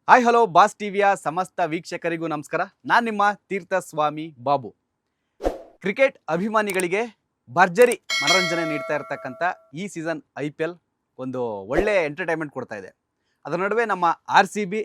Hi hello boss ಟಿವಿಯ ಸಮಸ್ತ ವೀಕ್ಷಕರಿಗೂ ನಮಸ್ಕಾರ. ನಾನು ನಿಮ್ಮ ತೀರ್ಥಸ್ವಾಮಿ ಬಾಬು. ಕ್ರಿಕೆಟ್ ಅಭಿಮಾನಿಗಳಿಗೆ ಭರ್ಜರಿ ಮನರಂಜನೆ ನೀಡ್ತಾ ಇರತಕ್ಕಂಥ ಈ ಸೀಸನ್ IPL ಒಂದು ಒಳ್ಳೆ ಎಂಟರ್ಟೈನ್ಮೆಂಟ್ ಕೊಡ್ತಾ ಇದೆ. ಅದರ ನಡುವೆ ನಮ್ಮ RCB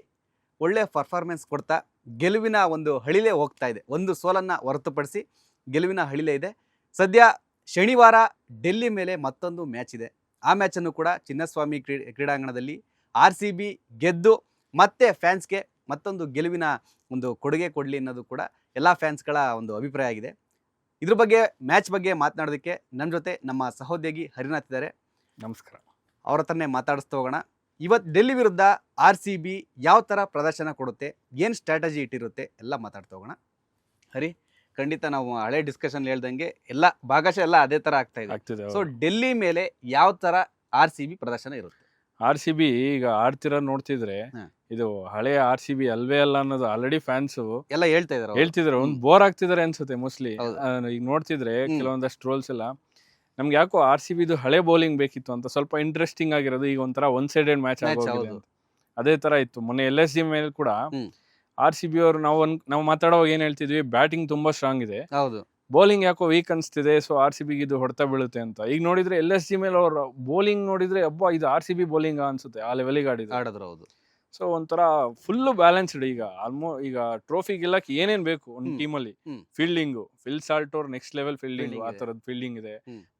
ಒಳ್ಳೆ ಪರ್ಫಾರ್ಮೆನ್ಸ್ ಕೊಡ್ತಾ ಗೆಲುವಿನ ಒಂದು ಹಳಿಲೇ ಹೋಗ್ತಾ ಇದೆ. ಒಂದು ಸೋಲನ್ನು ಹೊರತುಪಡಿಸಿ ಗೆಲುವಿನ ಹಳಿಲೇ ಇದೆ. ಸದ್ಯ ಶನಿವಾರ ಡೆಲ್ಲಿ ಮೇಲೆ ಮತ್ತೊಂದು ಮ್ಯಾಚ್ ಇದೆ. ಆ ಮ್ಯಾಚನ್ನು ಕೂಡ ಚಿನ್ನಸ್ವಾಮಿ ಕ್ರೀಡಾಂಗಣದಲ್ಲಿ RCB ಗೆದ್ದು ಮತ್ತೆ ಫ್ಯಾನ್ಸ್ಗೆ ಮತ್ತೊಂದು ಗೆಲುವಿನ ಒಂದು ಕೊಡುಗೆ ಕೊಡಲಿ ಅನ್ನೋದು ಕೂಡ ಎಲ್ಲ ಫ್ಯಾನ್ಸ್ಗಳ ಒಂದು ಅಭಿಪ್ರಾಯ ಆಗಿದೆ. ಇದ್ರ ಬಗ್ಗೆ ಮ್ಯಾಚ್ ಬಗ್ಗೆ ಮಾತನಾಡೋದಕ್ಕೆ ನನ್ನ ಜೊತೆ ನಮ್ಮ ಸಹೋದ್ಯೋಗಿ ಹರಿನಾಥ್ ಇದ್ದಾರೆ. ನಮಸ್ಕಾರ. ಅವ್ರ ಹತ್ರನೇ ಮಾತಾಡಿಸ್ತಾ ಹೋಗೋಣ. ಇವತ್ತು ಡೆಲ್ಲಿ ವಿರುದ್ಧ RCB ಯಾವ ಥರ ಪ್ರದರ್ಶನ ಕೊಡುತ್ತೆ, ಏನು ಸ್ಟ್ರಾಟಜಿ ಇಟ್ಟಿರುತ್ತೆ ಎಲ್ಲ ಮಾತಾಡ್ತಾ ಹೋಗೋಣ. ಹರಿ, ಖಂಡಿತ ನಾವು ಹಳೆ ಡಿಸ್ಕಷನ್ ಹೇಳ್ದಂಗೆ ಎಲ್ಲ ಭಾಗಶಃ ಎಲ್ಲ ಅದೇ ಥರ ಆಗ್ತಾ ಇದೆ. ಸೊ ಡೆಲ್ಲಿ ಮೇಲೆ ಯಾವ ಥರ RCB ಪ್ರದರ್ಶನ ಇರುತ್ತೆ? RCB ಈಗ ಆಡ್ತಿರೋ ನೋಡ್ತಿದ್ರೆ ಇದು ಹಳೆ RCB ಅಲ್ವೇ ಅಲ್ಲ ಅನ್ನೋದು ಆಲ್ರೆಡಿ ಫ್ಯಾನ್ಸ್ ಎಲ್ಲ ಹೇಳ್ತಿದ್ದಾರೆ. ಒಂದು ಬೋರ್ ಆಗ್ತಿದಾರೆ ಅನ್ಸುತ್ತೆ ಮೋಸ್ಟ್ಲಿ. ಈಗ ನೋಡ್ತಿದ್ರೆ ಕೆಲವೊಂದಷ್ಟು ಟ್ರೋಲ್ಸ್ ಎಲ್ಲ ನಮ್ಗೆ ಯಾಕೋ RCB ಇದು ಹಳೆ ಬೌಲಿಂಗ್ ಬೇಕಿತ್ತು ಅಂತ, ಸ್ವಲ್ಪ ಇಂಟ್ರೆಸ್ಟಿಂಗ್ ಆಗಿರೋದು. ಈಗ ಒಂಥರ ಒನ್ ಸೈಡೆಡ್ ಮ್ಯಾಚ್ ಆಗೋಗಿದೆ ಅಂತ ಅದೇ ತರ ಇತ್ತು. ಮೊನ್ನೆ LSG ಮೇಲೆ ಕೂಡ RCB ಅವರು ನಾವು ಮಾತಾಡುವಾಗ ಏನ್ ಹೇಳ್ತಿದ್ವಿ, ಬ್ಯಾಟಿಂಗ್ ತುಂಬಾ ಸ್ಟ್ರಾಂಗ್ ಇದೆ, ಬೌಲಿಂಗ್ ಯಾಕೋ ವೀಕ್ ಅನ್ಸ್ತಿದೆ, ಸೊ RCB ಇದು ಹೊಡೆತ ಬೀಳುತ್ತೆ ಅಂತ. ಈಗ ನೋಡಿದ್ರೆ LSG ಮೇಲೆ ಅವ್ರ ಬೌಲಿಂಗ್ ನೋಡಿದ್ರೆ ಅಬ್ಬಾ ಇದು RCB ಬೌಲಿಂಗ್ ಅನ್ಸುತ್ತೆ, ಆ ಲೆವೆಲಿಗೆ ಆಡಿದ್ರು. ಹೌದು. ಸೊ ಒಂಥರ ಫುಲ್ ಬ್ಯಾಲೆನ್ಸ್ಡ್. ಈಗ ಟ್ರೋಫಿ ಗೆಲ್ಲಕ್ಕೆ ಏನೇನ್ ಬೇಕು ಒಂದು ಟೀಮಲ್ಲಿ, ಫೀಲ್ಡಿಂಗ್, ಫಿಲ್ ಸಾಲ್ಟ್ ಅವ್ರ ನೆಕ್ಸ್ಟ್ ಲೆವೆಲ್ ಫೀಲ್ಡಿಂಗ್, ಆ ತರದ್ ಫೀಲ್ಡಿಂಗ್ ಇದೆ.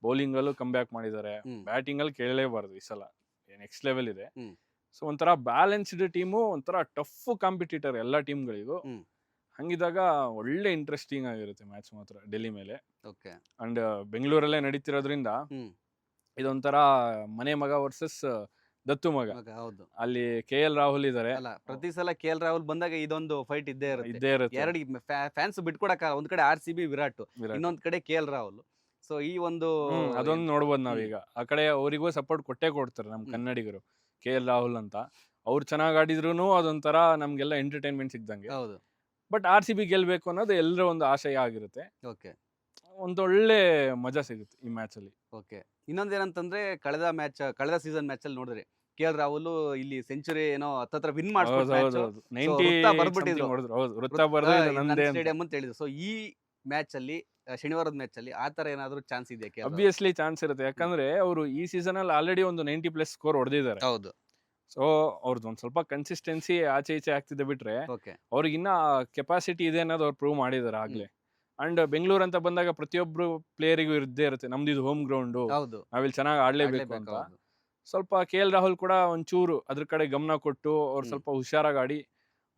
ಬೌಲಿಂಗ್ ಅಲ್ಲೂ ಕಮ್ ಬ್ಯಾಕ್ ಮಾಡಿದ್ದಾರೆ, ಬ್ಯಾಟಿಂಗ್ ಅಲ್ಲಿ ಕೇಳಲೇಬಾರ್ದು, ಈ ಸಲ ನೆಕ್ಸ್ಟ್ ಲೆವೆಲ್ ಇದೆ. ಸೊ ಒಂಥರ ಬ್ಯಾಲೆನ್ಸ್ಡ್ ಟೀಮು, ಒಂಥರ ಟಫ್ ಕಾಂಪಿಟೇಟರ್ ಎಲ್ಲ ಟೀಮ್ಗಳಿಗೂ. ಹಂಗಿದಾಗ ಒಳ್ಳೆ ಇಂಟ್ರೆಸ್ಟಿಂಗ್ ಆಗಿರುತ್ತೆ ಮ್ಯಾಚ್ ಮಾತ್ರ ಡೆಲ್ಲಿ ಮೇಲೆ. ಅಂಡ್ ಬೆಂಗಳೂರಲ್ಲೇ ನಡೀತಿರೋದ್ರಿಂದ ಇದೊಂಥರ ಮನೆ ಮಗ ವರ್ಸಸ್ ದತ್ತು ಮಗ. ಹೌದು, ಅಲ್ಲಿ KL ರಾಹುಲ್ ಇದಾರೆ. ಪ್ರತಿ ಸಲ KL ರಾಹುಲ್ ಬಂದಾಗ ಇದೊಂದು ಫೈಟ್ ಇದ್ದೇ ಇರುತ್ತೆ. ಎರಡು ಫ್ಯಾನ್ಸ್ ಬಿಟ್ಕೊಡಕ, ಒಂದ್ ಕಡೆ RCB ವಿರಾಟ್, ಇನ್ನೊಂದ್ ಕಡೆ KL ರಾಹುಲ್. ಸೊ ಈ ಒಂದು ಅದೊಂದು ನೋಡ್ಬೋದು ನಾವೀಗ. ಆ ಕಡೆ ಅವರಿಗೂ ಸಪೋರ್ಟ್ ಕೊಟ್ಟೆ ಕೊಡ್ತಾರೆ ನಮ್ಮ ಕನ್ನಡಿಗರು, KL ರಾಹುಲ್ ಅಂತ. ಅವ್ರು ಚೆನ್ನಾಗಿ ಆಡಿದ್ರು ಅದೊಂಥರ ನಮ್ಗೆಲ್ಲ ಎಂಟರ್ಟೈನ್ಮೆಂಟ್ ಸಿಗ್ದಂಗೆ. ಹೌದು. ಬಟ್ RCB ಗೆಲ್ಬೇಕು ಅನ್ನೋದು ಎಲ್ಲರ ಒಂದು ಆಶಯ ಆಗಿರುತ್ತೆ. ಒಂದೊಳ್ಳೆ ಮಜಾ ಸಿಗುತ್ತೆ ಈ ಮ್ಯಾಚ್ ಅಲ್ಲಿ. ಇನ್ನೊಂದೇನಂತಂದ್ರೆ ಕಳೆದ ಸೀಸನ್ ಮ್ಯಾಚ್ ಅಲ್ಲಿ ನೋಡಿದ್ರೆ KL ರಾಹುಲ್ ಇಲ್ಲಿ ಸೆಂಚುರಿ ಏನೋ ಹತ್ತತ್ರ ವಿನ್ ಮಾಡ್ಬಿಟ್ಟಿದ್ರು ಸ್ಟೇಡಿಯಂ ಅಂತ ಹೇಳಿದ್ರು. ಸೊ ಈ ಮ್ಯಾಚ್ ಅಲ್ಲಿ, ಶನಿವಾರದ ಮ್ಯಾಚ್ ಅಲ್ಲಿ ಆ ತರ ಏನಾದ್ರು ಚಾನ್ಸ್ ಇದೆಯಾ? ಅಬ್ವಿಯಸ್ಲಿ ಚಾನ್ಸ್ ಇರುತ್ತೆ, ಯಾಕಂದ್ರೆ ಅವರು ಈ ಸೀಸನ್ ಅಲ್ಲಿ ಆಲ್ರೆಡಿ ಒಂದು 90+ ಸ್ಕೋರ್ ಹೊಡೆದಿದ್ದಾರೆ. ಹೌದು. ಸೊ ಅವ್ರದ್ದು ಒಂದ್ ಸ್ವಲ್ಪ ಕನ್ಸಿಸ್ಟೆನ್ಸಿ ಆಚೆ ಈಚೆ ಆಗ್ತಿದೆ ಬಿಟ್ರೆ ಅವ್ರಿಗಿನ್ನ ಕೆಪಾಸಿಟಿ ಇದೆ ಅನ್ನೋದು ಅವ್ರು ಪ್ರೂವ್ ಮಾಡಿದಾರೆ ಆಗ್ಲೇ. ಅಂಡ್ ಬೆಂಗಳೂರು ಅಂತ ಬಂದಾಗ ಪ್ರತಿಯೊಬ್ರು ಪ್ಲೇಯರಿಗೂ ಇದ್ದೇ ಇರುತ್ತೆ, ನಮ್ದು ಇದು ಹೋಮ್ ಗ್ರೌಂಡ್, ನಾವಿಲ್ಲಿ ಚೆನ್ನಾಗಿ ಆಡ್ಲೇಬೇಕು ಅಂತ. ಸ್ವಲ್ಪ KL ರಾಹುಲ್ ಕೂಡ ಒಂಚೂರು ಅದ್ರ ಕಡೆ ಗಮನ ಕೊಟ್ಟು ಅವ್ರು ಸ್ವಲ್ಪ ಹುಷಾರಾಗಿ ಆಡಿ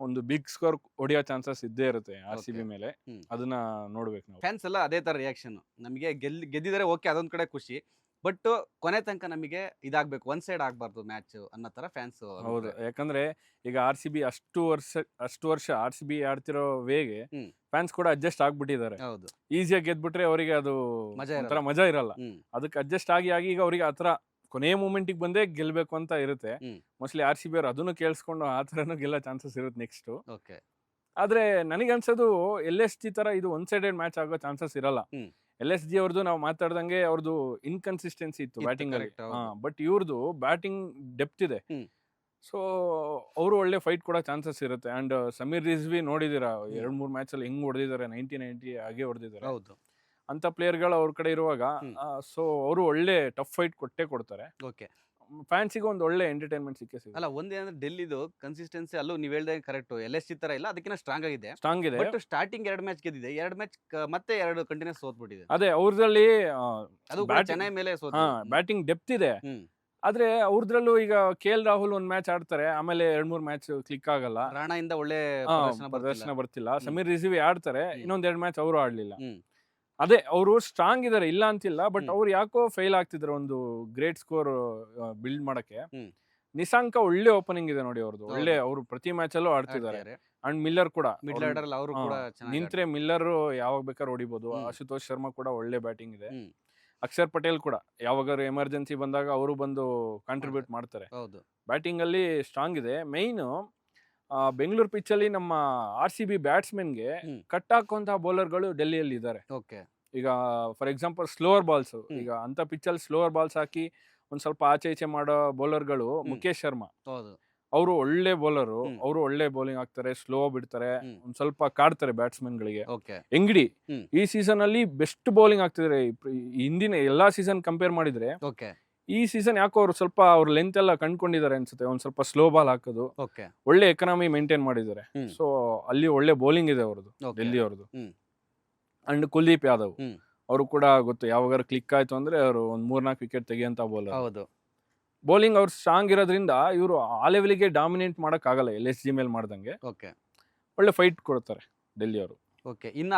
ಒಂದು ಬಿಗ್ ಸ್ಕೋರ್ ಹೊಡೆಯೋ ಚಾನ್ಸಸ್ ಇದ್ದೇ ಇರುತ್ತೆ RCB ಮೇಲೆ. ಅದನ್ನ ನೋಡ್ಬೇಕು ನಾವು. ಫ್ಯಾನ್ಸ್ ಎಲ್ಲ ಅದೇ ತರ ರಿಯಾಕ್ಷನ್. ನಮಗೆ ಗೆದ್ದಿದ್ದಾರೆ, ಓಕೆ, ಅದೊಂದ್ ಕಡೆ ಖುಷಿ, ಬಟ್ ಕೊನೆ ತನಕ ನಮಗೆ ಇದಾಗಬೇಕು, ಒನ್ ಸೈಡ್ ಆಗಬಾರ್ದು ಮ್ಯಾಚ್ ಅನ್ನೋ ತರ ಫ್ಯಾನ್ಸ್. ಹೌದು, ಯಾಕಂದ್ರೆ ಈಗ RCB ಅಷ್ಟು ವರ್ಷ RCB ಆಡ್ತಿರೋ ವೇಗೆ ಫ್ಯಾನ್ಸ್ ಕೂಡ ಅಡ್ಜಸ್ಟ್ ಆಗ್ಬಿಟ್ಟಿದ್ದಾರೆ. ಈಸಿಯಾಗಿ ಗೆದ್ಬಿಟ್ರೆ ಅವರಿಗೆ ಅದು ಒಂಥರ ಮಜಾ ಇರಲ್ಲ. ಅದಕ್ಕೆ ಅಡ್ಜಸ್ಟ್ ಆಗಿ ಈಗ ಅವ್ರಿಗೆ ಆತರ ಕೊನೆಯ ಮೂಮೆಂಟಿಗೆ ಬಂದೇ ಗೆಲ್ಬೇಕು ಅಂತ ಇರುತ್ತೆ. ಮೋಸ್ಟ್ಲಿ RCB ಅವರು ಅದನ್ನು ಕೇಳಿಸ್ಕೊಂಡು ಆ ತರನು ಗೆಲ್ಲೋ ಚಾನ್ಸಸ್ ಇರುತ್ತೆ ನೆಕ್ಸ್ಟ್. ಆದ್ರೆ ನನಗನ್ಸೋದು LSG ತರ ಇದು ಒನ್ ಸೈಡೆಡ್ ಮ್ಯಾಚ್ ಆಗೋ ಚಾನ್ಸಸ್ ಇರಲ್ಲ. LSG ಅವ್ರದ್ದು ನಾವು ಮಾತಾಡ್ದಂಗೆ ಅವ್ರದ್ದು ಇನ್ಕನ್ಸಿಸ್ಟೆನ್ಸಿ ಇತ್ತು ಬ್ಯಾಟಿಂಗ್ ಅಲ್ಲಿ, ಬಟ್ ಇವ್ರದ್ದು ಬ್ಯಾಟಿಂಗ್ ಡೆಪ್ತ್ ಇದೆ. ಸೊ ಅವರು ಒಳ್ಳೆ ಫೈಟ್ ಕೊಡೋ ಚಾನ್ಸಸ್ ಇರುತ್ತೆ. ಅಂಡ್ ಸಮೀರ್ ರಿಜ್ವಿ ನೋಡಿದಿರಾ 2-3 ಮ್ಯಾಚ್ ಅಲ್ಲಿ ಹೆಂಗ್ ಹೊಡೆದಿದ್ದಾರೆ, 90 ಹಾಗೆ ಹೊಡೆದಿದ್ದಾರೆ. ಅಂತ ಪ್ಲೇಯರ್ಗಳು ಅವ್ರ ಕಡೆ ಇರುವಾಗ ಸೊ ಅವರು ಒಳ್ಳೆ ಟಫ್ ಫೈಟ್ ಕೊಟ್ಟೆ ಕೊಡ್ತಾರೆ. ಫ್ಯಾನ್ಸಿಗೆ ಒಂದು ಒಳ್ಳೆ ಎಂಟರ್ಟೈನ್ಮೆಂಟ್ ಸಿಕ್ಕೇ ಅಲ್ಲ. ಒಂದೇನಂದ್ರೆ ಡೆಲ್ಲಿದು ಕನ್ಸಿಸ್ಟೆನ್ಸಿ ಅಲ್ಲೂ ನೀವು ಹೇಳ್ದೆ ಕರೆಕ್ಟ್, LSG ತರ ಇಲ್ಲ, ಅದಕ್ಕಿಂತ ಸ್ಟ್ರಾಂಗ್ ಇದೆ. ಬಟ್ ಸ್ಟಾರ್ಟಿಂಗ್ 2 ಮ್ಯಾಚ್ ಗೆದ್ದಿದೆ, 2 ಮ್ಯಾಚ್ ಮತ್ತೆ 2 ಕಂಟಿನ್ಯೂಸ್ ಸೋತ್ಬಿಟ್ಟಿದೆ. ಅದೇ ಅವ್ರದಲ್ಲಿ ಅದು ಚೆನ್ನೈ ಮೇಲೆ ಬ್ಯಾಟಿಂಗ್ ಡೆಪ್ತ್ ಇದೆ. ಆದ್ರೆ ಅವ್ರದ್ರಲ್ಲೂ ಈಗ KL ರಾಹುಲ್ ಒಂದ್ ಮ್ಯಾಚ್ ಆಡ್ತಾರೆ, ಆಮೇಲೆ 2-3 ಮ್ಯಾಚ್ ಕ್ಲಿಕ್ ಆಗಲ್ಲ, ರಾಣಾಯಿಂದ ಒಳ್ಳೆ ಪ್ರದರ್ಶನ ಬರ್ತಿಲ್ಲ. ಸಮೀರ್ ರಿಜ್ವಿ ಆಡ್ತಾರೆ, ಇನ್ನೊಂದ್ 2 ಮ್ಯಾಚ್ ಅವರು ಆಡ್ಲಿಲ್ಲ. ಅದೇ ಅವರು ಸ್ಟ್ರಾಂಗ್ ಇದಾರೆ, ಇಲ್ಲ ಅಂತಿಲ್ಲ, ಬಟ್ ಅವ್ರು ಯಾಕೋ ಫೇಲ್ ಆಗ್ತಿದ್ರು ಒಂದು ಗ್ರೇಟ್ ಸ್ಕೋರ್ ಬಿಲ್ಡ್ ಮಾಡಕ್ಕೆ. ನಿಸಾಂಕ ಒಳ್ಳೆ ಓಪನಿಂಗ್ ಇದೆ ನೋಡಿ ಅವ್ರದ್ದು, ಒಳ್ಳೆ ಅವರು ಪ್ರತಿ ಮ್ಯಾಚ್ ಅಲ್ಲೂ ಆಡ್ತಿದ್ದಾರೆ. ಅಂಡ್ ಮಿಲ್ಲರ್ ಕೂಡ ನಿಂತ್ರೆ ಮಿಲ್ಲರ್ ಯಾವಾಗ ಬೇಕಾದ್ರೂ ಹೊಡಿಬಹುದು. ಆಶುತೋಷ್ ಶರ್ಮಾ ಕೂಡ ಒಳ್ಳೆ ಬ್ಯಾಟಿಂಗ್ ಇದೆ. ಅಕ್ಷರ್ ಪಟೇಲ್ ಕೂಡ ಯಾವಾಗಾದ್ರು ಎಮರ್ಜೆನ್ಸಿ ಬಂದಾಗ ಅವರು ಬಂದು ಕಾಂಟ್ರಿಬ್ಯೂಟ್ ಮಾಡ್ತಾರೆ. ಬ್ಯಾಟಿಂಗ್ ಅಲ್ಲಿ ಸ್ಟ್ರಾಂಗ್ ಇದೆ. ಮೈನ್ ಬೆಂಗಳೂರು ಪಿಚ್ ಅಲ್ಲಿ ನಮ್ಮ RCB ಬ್ಯಾಟ್ಸ್ಮನ್ಗೆ ಕಟ್ ಹಾಕುವಂತಹ ಬೌಲರ್ಗಳು ಡೆಲ್ಲಿಯಲ್ಲಿ ಇದ್ದಾರೆ. ಈಗ ಫಾರ್ ಎಕ್ಸಾಂಪಲ್ ಸ್ಲೋವರ್ ಬಾಲ್ಸ್, ಈಗ ಅಂತ ಪಿಚ್ ಅಲ್ಲಿ ಸ್ಲೋವರ್ ಬಾಲ್ಸ್ ಹಾಕಿ ಒಂದ್ ಸ್ವಲ್ಪ ಆಚೆ ಈಚೆ ಮಾಡೋ ಬೌಲರ್ಗಳು ಮುಖೇಶ್ ಶರ್ಮಾ, ಅವರು ಒಳ್ಳೆ ಬೌಲರು, ಅವರು ಒಳ್ಳೆ ಬೌಲಿಂಗ್ ಆಗ್ತಾರೆ, ಸ್ಲೋ ಬಿಡ್ತಾರೆ, ಒಂದ್ ಸ್ವಲ್ಪ ಕಾಡ್ತಾರೆ ಬ್ಯಾಟ್ಸ್ಮನ್ ಗಳಿಗೆ. ಎಂಗಡಿ ಈ ಸೀಸನ್ ಅಲ್ಲಿ ಬೆಸ್ಟ್ ಬೌಲಿಂಗ್ ಆಗ್ತಿದ್ದಾರೆ. ಹಿಂದಿನ ಎಲ್ಲಾ ಸೀಸನ್ ಕಂಪೇರ್ ಮಾಡಿದ್ರೆ ಈ ಸೀಸನ್ ಯಾಕೋ ಅವ್ರು ಸ್ವಲ್ಪ ಅವ್ರ ಲೆಂತ್ ಎಲ್ಲ ಕಂಡ್ಕೊಂಡಿದ್ದಾರೆ ಅನ್ಸುತ್ತೆ. ಒಂದ್ ಸ್ವಲ್ಪ ಸ್ಲೋ ಬಾಲ್ ಹಾಕೋದು, ಒಳ್ಳೆ ಎಕನಾಮಿ ಮೇಂಟೈನ್ ಮಾಡಿದ್ದಾರೆ. ಸೊ ಅಲ್ಲಿ ಒಳ್ಳೆ ಬೌಲಿಂಗ್ ಇದೆ ಅವ್ರದ್ದು, ಡೆಲ್ಲಿ ಅವ್ರದ್ದು. ಅಂಡ್ ಕುಲ್ದೀಪ್ ಯಾದವ್ ಅವರು ಕೂಡ ಗೊತ್ತು, ಯಾವಾಗ ಕ್ಲಿಕ್ ಆಯ್ತು ಅಂದ್ರೆ ಅವರು ಒಂದ್ 3-4 ವಿಕೆಟ್ ತೆಗಿಯಂತ ಬೌಲರ್. ಬೌಲಿಂಗ್ ಅವ್ರು ಸ್ಟ್ರಾಂಗ್ ಇರೋದ್ರಿಂದ ಇವರು ಆ ಲೆವೆಲ್ಗೆ ಡಾಮಿನೇಟ್ ಮಾಡಕ್ ಆಗಲ್ಲ, LSG ಮೇಲೆ ಮಾಡ್ದಂಗೆ. ಒಳ್ಳೆ ಫೈಟ್ ಕೊಡ್ತಾರೆ ಡೆಲ್ಲಿ ಅವರು. ಇನ್ನು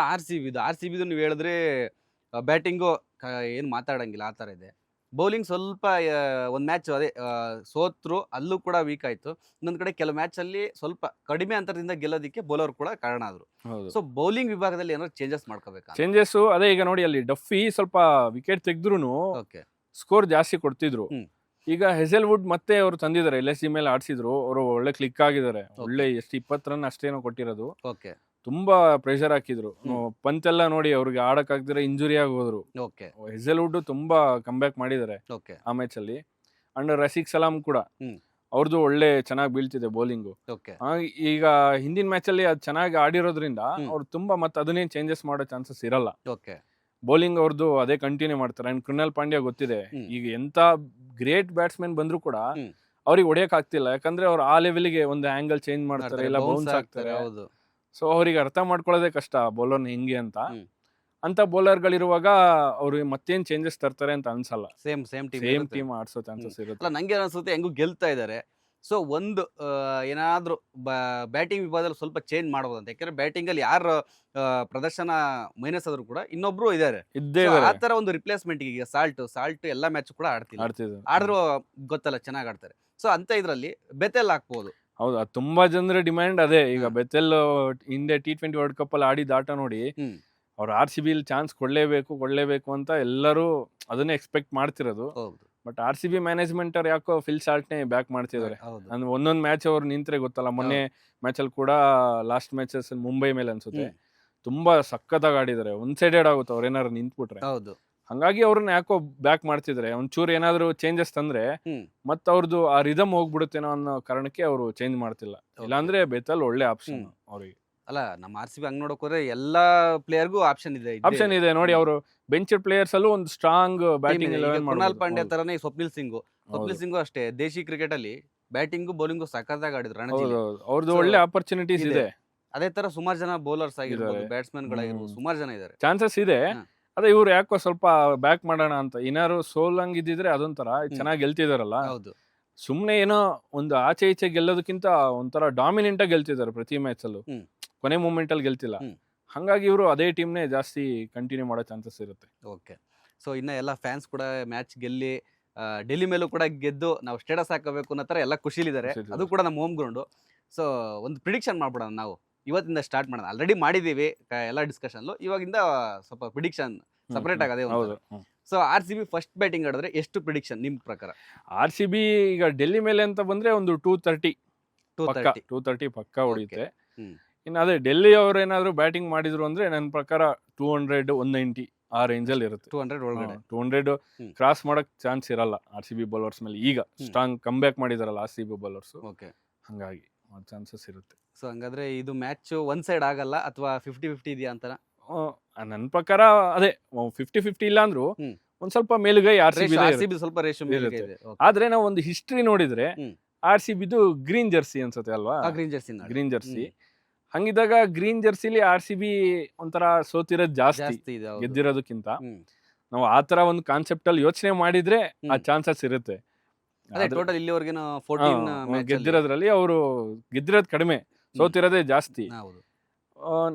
RCB ನೀವು ಹೇಳಿದ್ರೆ ಬ್ಯಾಟಿಂಗು ಏನು ಮಾತಾಡಂಗಿಲ್ಲ, ಆ ಥರ ಇದೆ. ಬೌಲಿಂಗ್ ಸ್ವಲ್ಪ ಒಂದು ಮ್ಯಾಚ್ ಅದೇ ಸೋತ್ರು, ಅಲ್ಲೂ ಕೂಡ ವೀಕ್ ಆಯ್ತು. ಇನ್ನೊಂದು ಕಡೆ ಕೆಲವು ಮ್ಯಾಚ್ ಅಲ್ಲಿ ಸ್ವಲ್ಪ ಕಡಿಮೆ ಅಂತರದಿಂದ ಗೆಲ್ಲೋದಕ್ಕೆ ಬೌಲರ್ ಕೂಡ ಕಾರಣ ಆದ್ರು. ಸೊ ಬೌಲಿಂಗ್ ವಿಭಾಗದಲ್ಲಿ ಏನಾದ್ರು ಚೇಂಜಸ್ ಮಾಡ್ಕೋಬೇಕಾ? ಚೇಂಜಸ್ ಅದೇ, ಈಗ ನೋಡಿ ಅಲ್ಲಿ ಡಫಿ ಸ್ವಲ್ಪ ವಿಕೆಟ್ ತೆಗೆದ್ರು ಸ್ಕೋರ್ ಜಾಸ್ತಿ ಕೊಡ್ತಿದ್ರು. ಈಗ ಹೆಸೆಲ್ವುಡ್ ಮತ್ತೆ ಅವರು ತಂದಿದ್ದಾರೆ, LSG ಮೇಲೆ ಆಡ್ಸಿದ್ರು, ಅವರು ಒಳ್ಳೆ ಕ್ಲಿಕ್ ಆಗಿದ್ದಾರೆ. ಒಳ್ಳೆ ಎಷ್ಟು 20 ರನ್ ಅಷ್ಟೇನೋ ಕೊಟ್ಟಿರೋದು. ತುಂಬಾ ಪ್ರೆಷರ್ ಹಾಕಿದ್ರು. ಪಂತ್ ಎಲ್ಲ ನೋಡಿ ಅವ್ರಿಗೆ ಆಡಕ್ ಆಗ್ದಿರ ಇಂಜುರಿ ಆಗಿ ಹೋದ್ರು. ಹೆಸೆಲ್ವುಡ್ ತುಂಬಾ ಕಂಬ್ಯಾಕ್ ಮಾಡಿದ್ದಾರೆ ಆ ಮ್ಯಾಚ್ ಅಲ್ಲಿ. ಅಂಡ್ ರಶೀಕ್ ಸಲಾಂ ಕೂಡ ಅವ್ರದ್ದು ಒಳ್ಳೆ ಚೆನ್ನಾಗಿ ಬೀಳ್ತಿದೆ ಬೌಲಿಂಗು. ಈಗ ಹಿಂದಿನ ಮ್ಯಾಚ್ ಅಲ್ಲಿ ಅದು ಚೆನ್ನಾಗಿ ಆಡಿರೋದ್ರಿಂದ ಅವ್ರು ತುಂಬಾ ಮತ್ತೆ ಅದನ್ನೇನ್ ಚೇಂಜಸ್ ಮಾಡೋ ಚಾನ್ಸಸ್ ಇರಲ್ಲ. ಬೌಲಿಂಗ್ ಅವ್ರದ್ದು ಅದೇ ಕಂಟಿನ್ಯೂ ಮಾಡ್ತಾರೆ. ಅಂಡ್ ಕೃಣಾಲ್ ಪಾಂಡ್ಯ ಗೊತ್ತಿದೆ, ಈಗ ಎಂತ ಗ್ರೇಟ್ ಬ್ಯಾಟ್ಸ್ಮನ್ ಬಂದ್ರು ಕೂಡ ಅವ್ರಿಗೆ ಹೊಡೆಯಕ್ ಆಗ್ತಿಲ್ಲ. ಯಾಕಂದ್ರೆ ಅವ್ರು ಆ ಲೆವೆಲ್ಗೆ ಒಂದು ಆಂಗಲ್ ಚೇಂಜ್ ಮಾಡ್ತಾರೆ, ಇಲ್ಲ ಬೌನ್ಸ್ ಆಗ್ತಾರೆ. ಸೊ ಅವ್ರಿಗೆ ಅರ್ಥ ಮಾಡ್ಕೊಳ್ಳೋದೇ ಕಷ್ಟ ಬೌಲರ್ನ ಹೆಂಗೆ ಅಂತ ಬೌಲರ್ಗಳಿರುವಾಗ ಅವ್ರು ಮತ್ತೇನ್ ಚೇಂಜಸ್ ತರ್ತಾರೆ ಅಂತ ಅನ್ಸಲ್ಲ. ಸೇಮ್ ಟೀಮ್ ಆಡ್ಸೋ ಚಾನ್ಸಸ್ ಇರುತ್ತೆ. ನಂಗೆ ಅನ್ಸುತ್ತೆ ಹೆಂಗೂ ಗೆಲ್ತಾ ಇದಾರೆ. ಸೊ ಒಂದು ಏನಾದ್ರೂ ಬ್ಯಾಟಿಂಗ್ ವಿಭಾಗದಲ್ಲಿ ಸ್ವಲ್ಪ ಚೇಂಜ್ ಮಾಡಬಹುದು ಅಂತ. ಯಾಕಂದ್ರೆ ಬ್ಯಾಟಿಂಗ್ ಅಲ್ಲಿ ಯಾರು ಪ್ರದರ್ಶನ ಮೈನಸ್ ಆದ್ರೂ ಕೂಡ ಇನ್ನೊಬ್ರು ಇದಾರೆ. ಆ ತರ ಒಂದು ರಿಪ್ಲೇಸ್ಮೆಂಟ್. ಈಗ ಸಾಲ್ಟ್ ಎಲ್ಲಾ ಮ್ಯಾಚ್ ಕೂಡ ಆಡ್ರು ಗೊತ್ತಲ್ಲ, ಚೆನ್ನಾಗ್ ಆಡ್ತಾರೆ. ಸೊ ಅಂತ ಇದ್ರಲ್ಲಿ ಬೆತೆಲ್ ಹಾಕ್ಬಹುದು. ಹೌದು, ತುಂಬಾ ಜನರ ಡಿಮ್ಯಾಂಡ್ ಅದೇ. ಈಗ ಬೆತೆಲ್ ಹಿಂದೆ T20 ವರ್ಲ್ಡ್ ಕಪ್ ಅಲ್ಲಿ ಆಡಿದ ಆಟ ನೋಡಿ, ಅವ್ರು RCB ಚಾನ್ಸ್ ಕೊಡ್ಲೇಬೇಕು ಅಂತ ಎಲ್ಲರೂ ಅದನ್ನೇ ಎಕ್ಸ್ಪೆಕ್ಟ್ ಮಾಡ್ತಿರೋದು. ಬಟ್ RCB ಮ್ಯಾನೇಜ್ಮೆಂಟ್ ಅವ್ರು ಯಾಕೋ ಫಿಲ್ ಶಾರ್ಟ್ನೇ ಬ್ಯಾಕ್ ಮಾಡ್ತಿದ್ದಾರೆ. ಅಂದ್ರೆ ಒಂದೊಂದು ಮ್ಯಾಚ್ ಅವ್ರು ನಿಂತ್ರೆ ಗೊತ್ತಲ್ಲ. ಮೊನ್ನೆ ಮ್ಯಾಚ್ ಅಲ್ಲಿ ಕೂಡ ಲಾಸ್ಟ್ ಮ್ಯಾಚಸ್ ಮುಂಬೈ ಮೇಲೆ ಅನ್ಸುತ್ತೆ ತುಂಬಾ ಸಖತ್ತಾಗಿ ಆಡಿದ್ದಾರೆ. ಒನ್ ಸೈಡೆಡ್ ಆಗುತ್ತೆ ಅವ್ರು ಏನಾದ್ರು ನಿಂತ್ಬಿಟ್ರೆ. ಹಂಗಾಗಿ ಅವ್ರನ್ನ ಯಾಕೋ ಬ್ಯಾಕ್ ಮಾಡ್ತಿದ್ರೆ, ಒಂಚೂರು ಏನಾದ್ರು ಚೇಂಜಸ್ ತಂದ್ರೆ ಮತ್ತ ಅವ್ರದ್ದು ಆ ರಿದಮ್ ಹೋಗ್ಬಿಡುತ್ತೇನೋ ಅನ್ನೋ ಕಾರಣಕ್ಕೆ ಅವರು ಚೇಂಜ್ ಮಾಡ್ತಿಲ್ಲ. ಇಲ್ಲಾಂದ್ರೆ ಬೆತೆಲ್ ಒಳ್ಳೆ ಆಪ್ಷನ್ ಅವ್ರಿಗೆ. ಅಲ್ಲ, ನಮ್ಮ RCB ಹಂಗ್ ನೋಡಕ್ ಹೋದ್ರೆ ಎಲ್ಲಾ ಪ್ಲೇಯರ್ಗೂ ಆಪ್ಷನ್ ಇದೆ ನೋಡಿ. ಅವರು ಬೆಂಚ್ ಪ್ಲೇಯರ್ಸ್ ಅಲ್ಲೂ ಒಂದು ಸ್ಟ್ರಾಂಗ್ ಬ್ಯಾಟಿಂಗ್. ಕೃಣಾಲ್ ಪಾಂಡ್ಯ ತರನೇ ಸ್ವಪ್ನಿಲ್ ಸಿಂಗು ಅಷ್ಟೇ. ದೇಶಿ ಕ್ರಿಕೆಟ್ ಅಲ್ಲಿ ಬ್ಯಾಟಿಂಗು ಬೌಲಿಂಗು ಸಖತ್ತಾಗಿ ಆಡಿದ್ರು. ಅವ್ರದ್ದು ಒಳ್ಳೆ ಆಪರ್ಚುನಿಟೀಸ್ ಇದೆ. ಅದೇ ತರ ಸುಮಾರು ಜನ ಬೌಲರ್ಸ್ ಆಗಿರ್ಬೋದು, ಬ್ಯಾಟ್ಸ್ಮನ್ ಗಳಾಗಿರ್ಬೋದು, ಸುಮಾರು ಜನ ಇದಾರೆ. ಚಾನ್ಸಸ್ ಇದೆ. ಅದೇ ಇವ್ರು ಯಾಕೋ ಸ್ವಲ್ಪ ಬ್ಯಾಕ್ ಮಾಡೋಣ ಅಂತ. ಏನಾದ್ರು ಸೋಲಂಗ್ ಇದ್ದಿದ್ರೆ ಅದೊಂಥರ ಚೆನ್ನಾಗಿ ಗೆಲ್ತಿದಾರಲ್ಲ. ಸುಮ್ನೆ ಏನೋ ಒಂದು ಆಚೆ ಈಚೆ ಗೆಲ್ಲೋದಕ್ಕಿಂತ ಒಂಥರ ಡಾಮಿನೆಂಟ್ ಆಗಿ ಗೆಲ್ತಿದ್ದಾರೆ ಪ್ರತಿ ಮ್ಯಾಚ್ ಅಲ್ಲೂ. ಕೊನೆ ಮೂಮೆಂಟ್ ಅಲ್ಲಿ ಗೆಲ್ತಿಲ್ಲ. ಹಂಗಾಗಿ ಇವರು ಅದೇ ಟೀಮ್ನೇ ಜಾಸ್ತಿ ಕಂಟಿನ್ಯೂ ಮಾಡೋ ಚಾನ್ಸಸ್ ಇರುತ್ತೆ. ಸೊ ಇನ್ನ ಎಲ್ಲ ಫ್ಯಾನ್ಸ್ ಕೂಡ ಮ್ಯಾಚ್ ಗೆಲ್ಲಿ ಡೆಲ್ಲಿ ಮೇಲೂ ಕೂಡ ಗೆದ್ದು ನಾವು ಸ್ಟೇಟಸ್ ಹಾಕಬೇಕು ಅನ್ನೋ ತರ ಎಲ್ಲ ಖುಷಿಲಿದ್ದಾರೆ. ಅದು ಕೂಡ ನಮ್ಮ ಹೋಮ್ ಗ್ರೌಂಡು. ಸೊ ಒಂದು ಪ್ರಿಡಿಕ್ಷನ್ ಮಾಡ್ಬಿಡೋಣ ನಾವು. ಇವತ್ತಿಂದ ಸ್ಟಾರ್ಟ್ ಮಾಡೋಣ. ಆಲ್ರೆಡಿ ಮಾಡಿದೀವಿ ಎಲ್ಲ ಡಿಸ್ಕಷನ್. ಇವಾಗಿಂದ ಸ್ವಲ್ಪ ಪ್ರಿಡಿಕ್ಷನ್ ಸಪರೇಟ್ ಆಗದೆ. ಸೊ RCB ಫಸ್ಟ್ ಬ್ಯಾಟಿಂಗ್ ಆಡಿದ್ರೆ ಎಷ್ಟು ಪ್ರಿಡಿಕ್ಷನ್ ನಿಮ್ ಪ್ರಕಾರ? RCB ಈಗ ಡೆಲ್ಲಿ ಮೇಲೆ ಅಂತ ಬಂದ್ರೆ ಒಂದು 230 ಪಕ್ಕ ಹೊಡೆಯುತ್ತೆ. ಇನ್ನು ಅದೇ ಡೆಲ್ಲಿ ಅವ್ರು ಏನಾದ್ರು ಬ್ಯಾಟಿಂಗ್ ಮಾಡಿದ್ರು ಅಂದ್ರೆ ನನ್ನ ಪ್ರಕಾರ 200, 190 ಆ ರೇಂಜ್ ಅಲ್ಲಿ ಇರುತ್ತೆ. 200 ಕ್ರಾಸ್ ಮಾಡಕ್ ಚಾನ್ಸ್ ಇರಲ್ಲ RCB ಬೌಲರ್ಸ್ ಮೇಲೆ. ಈಗ ಸ್ಟ್ರಾಂಗ್ ಕಮ್ ಬ್ಯಾಕ್ ಮಾಡಿದಾರಲ್ಲ RCB ಬೌಲರ್ಸ್, ಹಂಗಾಗಿ ಚಾನ್ಸಸ್ ಇರುತ್ತೆ. ಸೊ ಹಂಗಾದ್ರೆ ಇದು ಮ್ಯಾಚ್ ಒನ್ ಸೈಡ್ ಆಗಲ್ಲ ಅಥವಾ 50-50 ಇದೆಯಾ ಅಂತ? ನನ್ನ ಪ್ರಕಾರ ಅದೇ 50-50 ಇಲ್ಲ ಅಂದ್ರು ಒಂದ್ ಸ್ವಲ್ಪ ಮೇಲುಗೈ RCB ಸ್ವಲ್ಪ ರೇಷಿಯೋ ಇದೆ. ಆದ್ರೆ ನಾವು ಒಂದು ಹಿಸ್ಟ್ರಿ ನೋಡಿದ್ರೆ RCBದು ಗ್ರೀನ್ ಜರ್ಸಿ ಅನ್ಸುತ್ತೆ ಅಲ್ವಾ? Green jersey. ಹಂಗಿದಾಗ ಗ್ರೀನ್ ಜರ್ಸಿಲಿ RCB ಒಂಥರ ಸೋತಿರೋದು ಜಾಸ್ತಿ ಗೆದ್ದಿರೋದಕ್ಕಿಂತ. ನಾವು ಆತರ ಒಂದು ಕಾನ್ಸೆಪ್ಟ್ ಅಲ್ಲಿ ಯೋಚನೆ ಮಾಡಿದ್ರೆ ಆ ಚಾನ್ಸಸ್ ಇರುತ್ತೆ. ಗೆದ್ದಿರೋದ್ರಲ್ಲಿ ಅವರು ಗೆದ್ದಿರೋದು ಕಡಿಮೆ, ಸೋತಿರೋದೇ ಜಾಸ್ತಿ.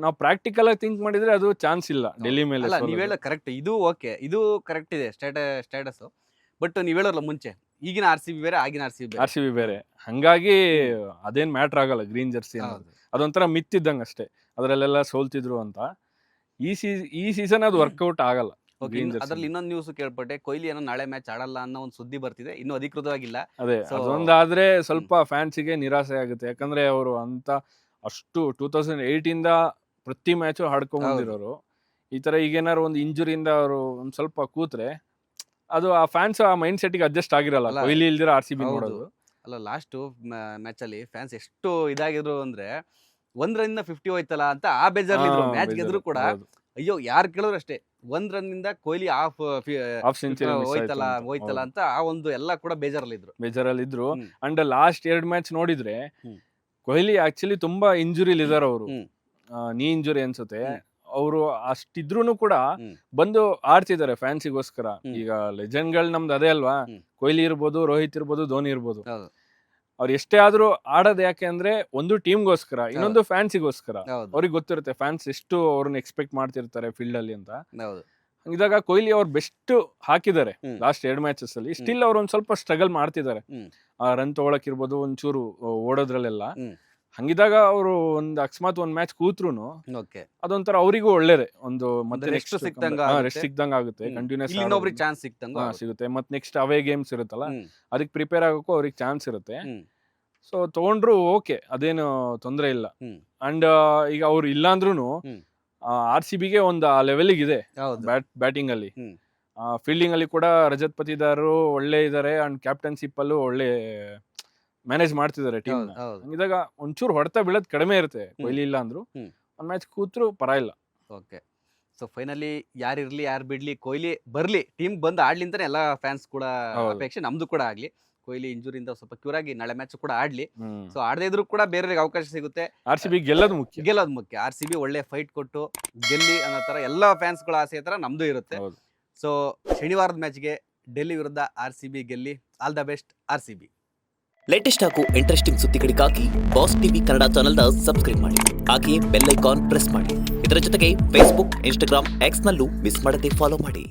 ನಾವು ಪ್ರಾಕ್ಟಿಕಲ್ ಆಗಿ ಥಿಂಕ್ ಮಾಡಿದ್ರೆ ಅದು ಚಾನ್ಸ್ ಇಲ್ಲ ಡೆಲ್ಲಿ ಮೇಲೆ. ನೀವ್ ಹೇಳ ಕರೆಕ್ಟ್, ಇದು ಓಕೆ, ಇದು ಕರೆಕ್ಟ್ ಇದೆ ಸ್ಟೇಟಸ್. ಬಟ್ ನೀವ್ ಹೇಳೋಲ್ಲ ಮುಂಚೆ, ಈಗಿನ RCB ಬೇರೆ, ಆಗಿನ RCB ಬೇರೆ. ಹಂಗಾಗಿ ಅದೇನ್ ಮ್ಯಾಟರ್ ಆಗಲ್ಲ ಗ್ರೀನ್ ಜರ್ಸಿ. ಅದೊಂಥರ ಮಿತ್ತಿದ್ದಂಗೆ ಅಷ್ಟೇ, ಅದರಲ್ಲೆಲ್ಲ ಸೋಲ್ತಿದ್ರು ಅಂತ. ಈ ಸೀಸನ್ ಅದು ವರ್ಕೌಟ್ ಆಗಲ್ಲ. ಅದ್ರಲ್ಲಿ ಇನ್ನೊಂದು ನ್ಯೂಸ್ ಕೇಳ್ಪಟ್ಟೆ, ಕೊಹ್ಲಿ ಏನೋ ನಾಳೆ ಮ್ಯಾಚ್ ಆಡಲ್ಲ ಅನ್ನೋ ಒಂದು ಸುದ್ದಿ ಬರ್ತಿದೆ, ಇನ್ನೂ ಅಧಿಕೃತವಾಗಿಲ್ಲ. ಅದೇ ಅದೊಂದಾದ್ರೆ ಸ್ವಲ್ಪ ಫ್ಯಾನ್ಸಿಗೆ ನಿರಾಸೆ ಆಗುತ್ತೆ. ಯಾಕಂದ್ರೆ ಅವರು ಅಂತ ಅಷ್ಟು 2008 ಇಂದ ಪ್ರತಿ ಮ್ಯಾಚು ಆಡ್ಕೊಂಡ್ ಬಂದಿರೋರು. ಈ ತರ ಈಗೇನಾರು ಒಂದು ಇಂಜುರಿಯಿಂದ ಅವರು ಒಂದ್ ಸ್ವಲ್ಪ ಕೂತ್ರೆ ಅದು ಆ ಫ್ಯಾನ್ಸ್ ಆ ಮೈಂಡ್ ಸೆಟ್ಗೆ ಅಡ್ಜಸ್ಟ್ ಆಗಿರಲ್ಲ. ಕೊಹ್ಲಿ ಇಲ್ದಿರೋ RCB ನೋಡೋದು. ಅಲ್ಲ ಲಾಸ್ಟ್ ಮ್ಯಾಚ್ ಅಲ್ಲಿ ಫ್ಯಾನ್ಸ್ ಎಷ್ಟು ಇದಾಗಿದ್ರು ಅಂದ್ರೆ 1 ರನ್ 50 ಹೋಯ್ತಲ್ಲ ಅಂತ ಆ ಬೇಜಾರ್ಲಿದ್ರು. ಮ್ಯಾಚ್ ಗೆದ್ರು ಕೂಡ ಅಯ್ಯೋ ಯಾರು ಕೇಳಿದ್ರು ಅಷ್ಟೇ 1 ರನ್ ಇಂದ ಕೊಹ್ಲಿ ಹಾಫ್ ಸೆಂಚುರಿ ಹೋಯ್ತಲ್ಲ ಅಂತ ಆ ಒಂದು ಎಲ್ಲ ಕೂಡ ಬೇಜಾರಲ್ಲಿದ್ರು. ಅಂಡ್ ಲಾಸ್ಟ್ 2 ಮ್ಯಾಚ್ ನೋಡಿದ್ರೆ ಕೊಹ್ಲಿ ಆಕ್ಚುಲಿ ತುಂಬಾ ಇಂಜುರಿಲಿ ಇದಾರೆ ಅವರು. ನೀ ಇಂಜುರಿ ಅನ್ಸುತ್ತೆ. ಅವರು ಅಷ್ಟಿದ್ರು ಕೂಡ ಬಂದು ಆಡ್ತಿದ್ದಾರೆ ಫ್ಯಾನ್ಸಿಗೋಸ್ಕರ. ಈಗ ಲೆಜೆಂಡ್ ಗಳು ನಮ್ದು ಅದೇ ಅಲ್ವಾ, ಕೊಹ್ಲಿ ಇರ್ಬೋದು, ರೋಹಿತ್ ಇರ್ಬೋದು, ಧೋನಿ ಇರ್ಬೋದು. ಅವ್ರು ಎಷ್ಟೇ ಆದ್ರೂ ಆಡೋದು ಯಾಕೆ ಅಂದ್ರೆ ಒಂದು ಟೀಮ್ಗೋಸ್ಕರ, ಇನ್ನೊಂದು ಫ್ಯಾನ್ಸಿಗೋಸ್ಕರ. ಅವ್ರಿಗೆ ಗೊತ್ತಿರುತ್ತೆ ಫ್ಯಾನ್ಸ್ ಎಷ್ಟು ಅವ್ರನ್ನ ಎಕ್ಸ್ಪೆಕ್ಟ್ ಮಾಡ್ತಿರ್ತಾರೆ ಫೀಲ್ಡ್ ಅಲ್ಲಿ ಅಂತ. ಇದಾಗ ಕೊಹ್ಲಿ ಅವ್ರು ಬೆಸ್ಟ್ ಹಾಕಿದ್ದಾರೆ ಲಾಸ್ಟ್ 2 ಮ್ಯಾಚಸ್ ಅಲ್ಲಿ. ಸ್ಟಿಲ್ ಅವ್ರು ಒಂದ್ ಸ್ವಲ್ಪ ಸ್ಟ್ರಗಲ್ ಮಾಡ್ತಿದ್ದಾರೆ ರನ್ ತಗೊಳಕ್ ಇರ್ಬೋದು, ಒಂಚೂರು ಓಡೋದ್ರಲ್ಲೆಲ್ಲ. ಹಂಗಿದಾಗ ಅವರು ಒಂದ್ ಅಕಸ್ಮಾತ್ ಒಂದ್ ಮ್ಯಾಚ್ ಕೂತ್ರು ಅದೊಂಥರ ಅವರಿಗೂ ಒಳ್ಳೇದೇ. ಒಂದು ಮತ್ತೆ ರೆಸ್ಟ್ ಸಿಕ್ದಂಗ ಆಗುತ್ತೆ, ಕಂಟಿನ್ಯೂಸ್ ಚಾನ್ಸ್ ಸಿಗುತ್ತೆ. ಮತ್ತೆ ನೆಕ್ಸ್ಟ್ ಅವೇ ಗೇಮ್ಸ್ ಇರುತ್ತಲ್ಲ, ಅದಕ್ಕೆ ಪ್ರಿಪೇರ್ ಆಗೋಕ್ಕೂ ಅವ್ರಿಗೆ ಚಾನ್ಸ್ ಇರುತ್ತೆ. ಸೊ ತಗೊಂಡ್ರು ಓಕೆ, ಅದೇನು ತೊಂದರೆ ಇಲ್ಲ. ಅಂಡ್ ಈಗ ಅವ್ರು ಇಲ್ಲಾಂದ್ರೂ RCBಗೆ ಒಂದು ಆ ಲೆವೆಲ್ಗೆ ಇದೆ ಬ್ಯಾಟಿಂಗ್ ಅಲ್ಲಿ. ಫೀಲ್ಡಿಂಗ್ ಅಲ್ಲಿ ಕೂಡ ರಜತ್ ಪತಿದಾರರು ಒಳ್ಳೆ ಇದಾರೆ. ಅಂಡ್ ಕ್ಯಾಪ್ಟನ್ಶಿಪ್ ಅಲ್ಲೂ ಒಳ್ಳೆ ಮ್ಯಾನೇಜ್ ಮಾಡ್ತಿದ್ದಾರೆ ಟೀಮ್. ಹಂಗಿದಾಗ ಒಂಚೂರು ಹೊಡೆತ ಬೀಳೋದ್ ಕಡಿಮೆ ಇರುತ್ತೆ ಕೊಹ್ಲಿ ಇಲ್ಲ ಅಂದ್ರು. ಒಂದ್ ಮ್ಯಾಚ್ ಕೂತ್ರು ಪರವಾಗಿಲ್ಲ. ಓಕೆ, ಸೊ ಫೈನಲಿ ಯಾರಿರ್ಲಿ ಯಾರು ಬಿಡ್ಲಿ, ಕೊಹ್ಲಿ ಬರ್ಲಿ, ಟೀಮ್ ಬಂದು ಆಡ್ಲಿ ಅಂತಾನೆ ಎಲ್ಲ ಫ್ಯಾನ್ಸ್ ಕೂಡ ಅಪೇಕ್ಷೆ, ನಮ್ದು ಕೂಡ ಆಗ್ಲಿ. ಕೊಹ್ಲಿ ಇಂಜುರಿಯಿಂದ ಸ್ವಲ್ಪ ಕ್ಯೂರ್ ಆಗಿ ನಾಳೆ ಮ್ಯಾಚ್ ಕೂಡ ಆಡ್ಲಿ. ಸೊ ಆಡದೇ ಇದ್ರು ಕೂಡ ಬೇರೆಯವ್ರಿಗೆ ಅವಕಾಶ ಸಿಗುತ್ತೆ. RCB ಗೆಲ್ಲೋದು ಮುಖ್ಯ. RCB ಒಳ್ಳೆ ಫೈಟ್ ಕೊಟ್ಟು ಗೆಲ್ಲಿ ಅನ್ನೋ ತರ ಎಲ್ಲ ಫ್ಯಾನ್ಸ್ ಗಳ ಆಸೆ ತರ ನಮ್ದು ಇರುತ್ತೆ. ಸೊ ಶನಿವಾರದ ಮ್ಯಾಚ್ಗೆ ಡೆಲ್ಲಿ ವಿರುದ್ಧ RCB ಗೆಲ್ಲಿ. All the best RCB. Latest ಹಾಗೂ ಇಂಟ್ರೆಸ್ಟಿಂಗ್ ಸುದ್ದಿಗಳಿಗಾಗಿ ಬಾಸ್ ಟಿವಿ ಕನ್ನಡ ಚಾನೆಲ್ನ ಸಬ್ಸ್ಕ್ರೈಬ್ ಮಾಡಿ. ಹಾಗೆಯೇ ಬೆಲ್ ಐಕಾನ್ ಪ್ರೆಸ್ ಮಾಡಿ. ಇದರ ಜೊತೆಗೆ ಫೇಸ್ಬುಕ್, ಇನ್ಸ್ಟಾಗ್ರಾಮ್, ಎಕ್ಸ್ನಲ್ಲೂ ಮಿಸ್ ಮಾಡದೆ ಫಾಲೋ ಮಾಡಿ.